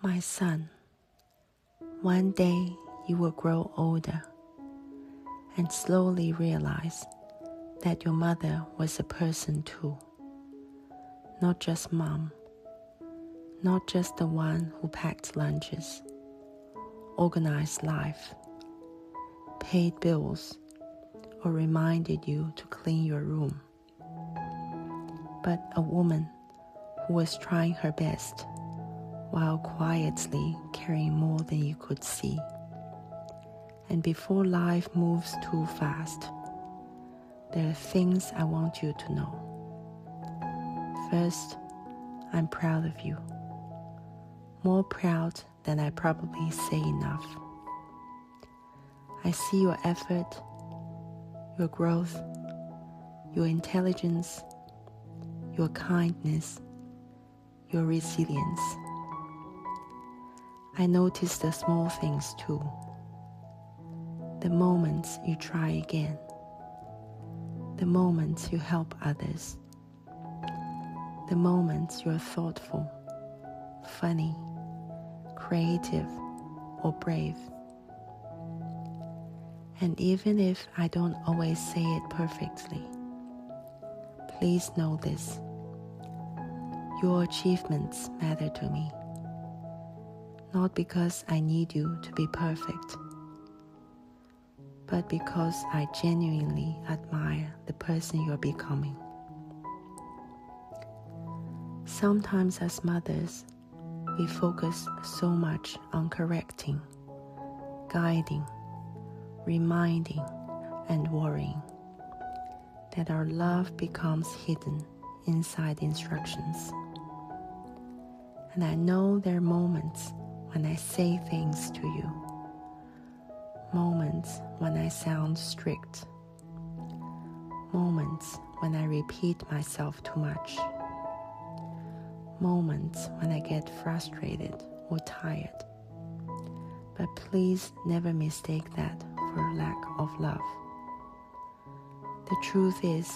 My son, one day you will grow older and slowly realize that your mother was a person too, not just mom, not just the one who packed lunches, organized life, paid bills, or reminded you to clean your room, but a woman who was trying her best while quietly carrying more than you could see. And before life moves too fast, there are things I want you to know. First, I'm proud of you. More proud than I probably say enough. I see your effort, your growth, your intelligence, your kindness, your resilience. I notice the small things too. The moments you try again. The moments you help others. The moments you're thoughtful, funny, creative, or brave. And even if I don't always say it perfectly, please know this. Your achievements matter to me. Not because I need you to be perfect, but because I genuinely admire the person you're becoming. Sometimes as mothers, we focus so much on correcting, guiding, reminding, and worrying that our love becomes hidden inside instructions. And I know there are moments when I say things to you, moments when I sound strict, moments when I repeat myself too much, moments when I get frustrated or tired. But please never mistake that for lack of love. The truth is,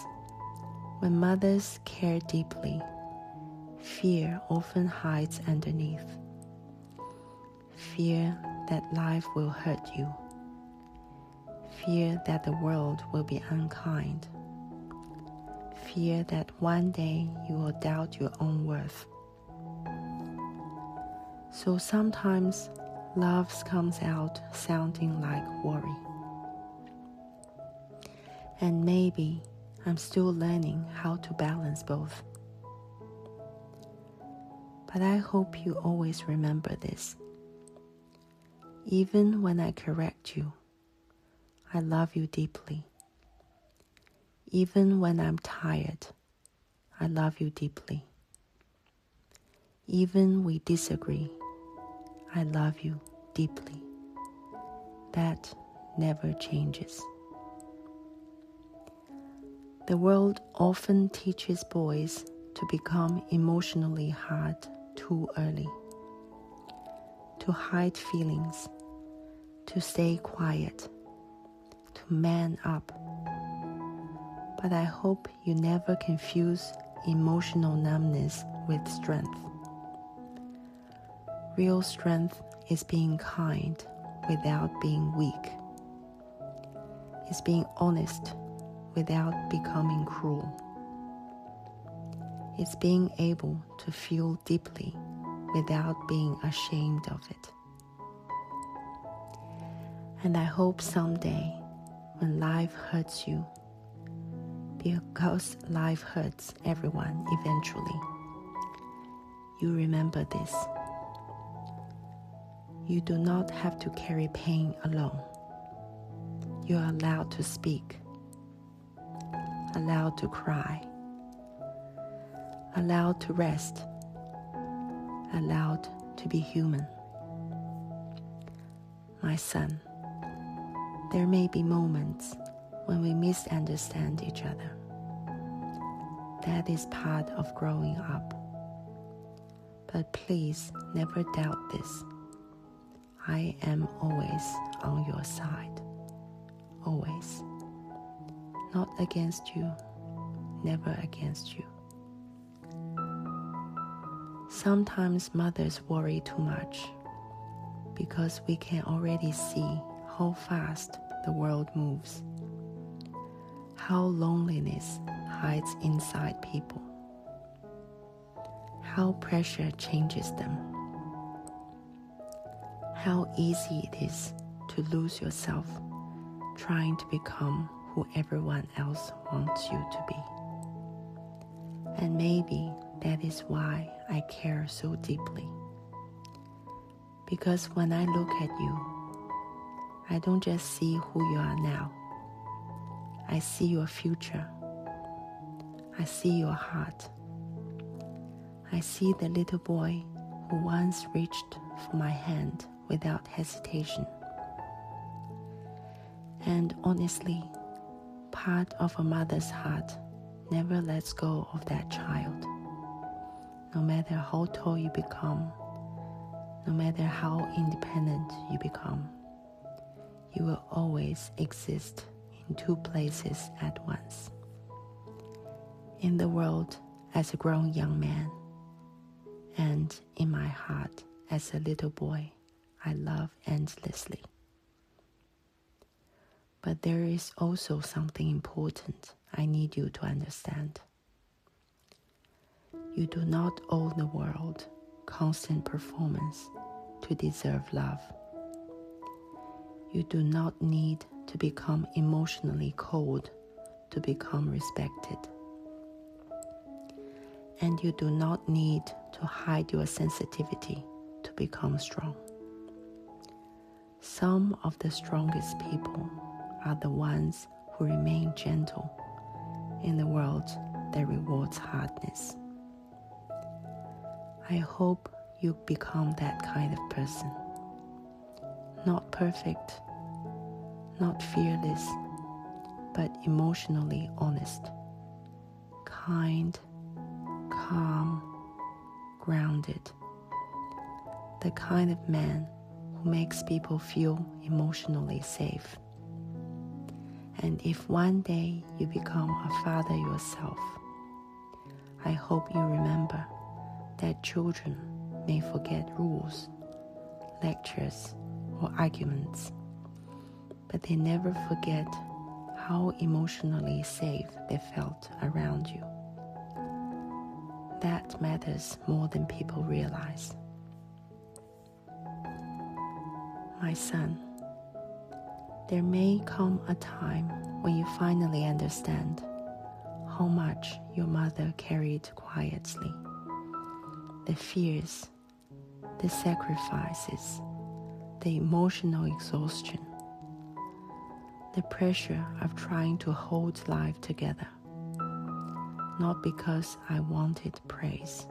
when mothers care deeply, fear often hides underneath. Fear that life will hurt you. Fear that the world will be unkind. Fear that one day you will doubt your own worth. So sometimes love comes out sounding like worry. And maybe I'm still learning how to balance both. But I hope you always remember this. Even when I correct you, I love you deeply. Even when I'm tired, I love you deeply. Even we disagree, I love you deeply. That never changes. The world often teaches boys to become emotionally hard too early, to hide feelings, to stay quiet, to man up. But I hope you never confuse emotional numbness with strength. Real strength is being kind without being weak. It's being honest without becoming cruel. It's being able to feel deeply without being ashamed of it. And I hope someday when life hurts you, because life hurts everyone eventually, you remember this. You do not have to carry pain alone. You are allowed to speak, allowed to cry, allowed to rest, allowed to be human. My son, there may be moments when we misunderstand each other. That is part of growing up. But please never doubt this. I am always on your side. Always. Not against you, never against you. Sometimes mothers worry too much because we can already see how fast the world moves, how loneliness hides inside people, how pressure changes them, how easy it is to lose yourself trying to become who everyone else wants you to be. And maybe that is why I care so deeply. Because when I look at you, I don't just see who you are now. I see your future. I see your heart. I see the little boy who once reached for my hand without hesitation. And honestly, part of a mother's heart never lets go of that child. No matter how tall you become, no matter how independent you become, you will always exist in two places at once. In the world as a grown young man, and in my heart as a little boy I love endlessly. But there is also something important I need you to understand. You do not owe the world constant performance to deserve love. You do not need to become emotionally cold to become respected. And you do not need to hide your sensitivity to become strong. Some of the strongest people are the ones who remain gentle in the world that rewards hardness. I hope you become that kind of person. Not perfect, not fearless, but emotionally honest, kind, calm, grounded. The kind of man who makes people feel emotionally safe. And if one day you become a father yourself, I hope you remember that children may forget rules, lectures, or arguments, but they never forget how emotionally safe they felt around you. That matters more than people realize. My son, there may come a time when you finally understand how much your mother carried quietly. The fears, the sacrifices, the emotional exhaustion, the pressure of trying to hold life together. Not because I wanted praise,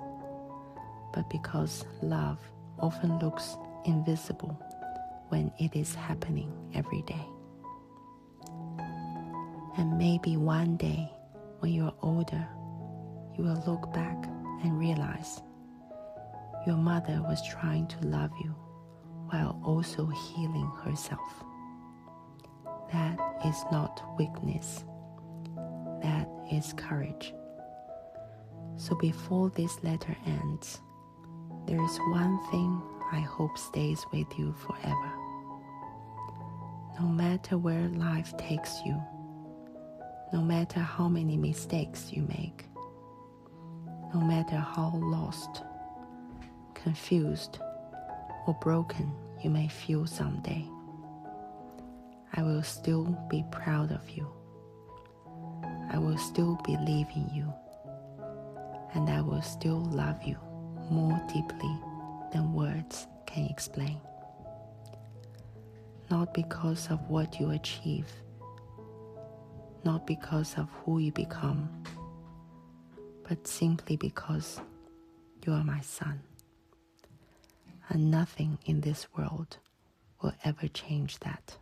but because love often looks invisible when it is happening every day. And maybe one day, when you're older, you will look back and realize your mother was trying to love you while also healing herself. That is not weakness. That is courage. So before this letter ends, there is one thing I hope stays with you forever. No matter where life takes you, no matter how many mistakes you make, no matter how lost, confused, or broken you may feel someday, I will still be proud of you. I will still believe in you, and I will still love you more deeply than words can explain. Not because of what you achieve, not because of who you become, but simply because you are my son, and nothing in this world will ever change that.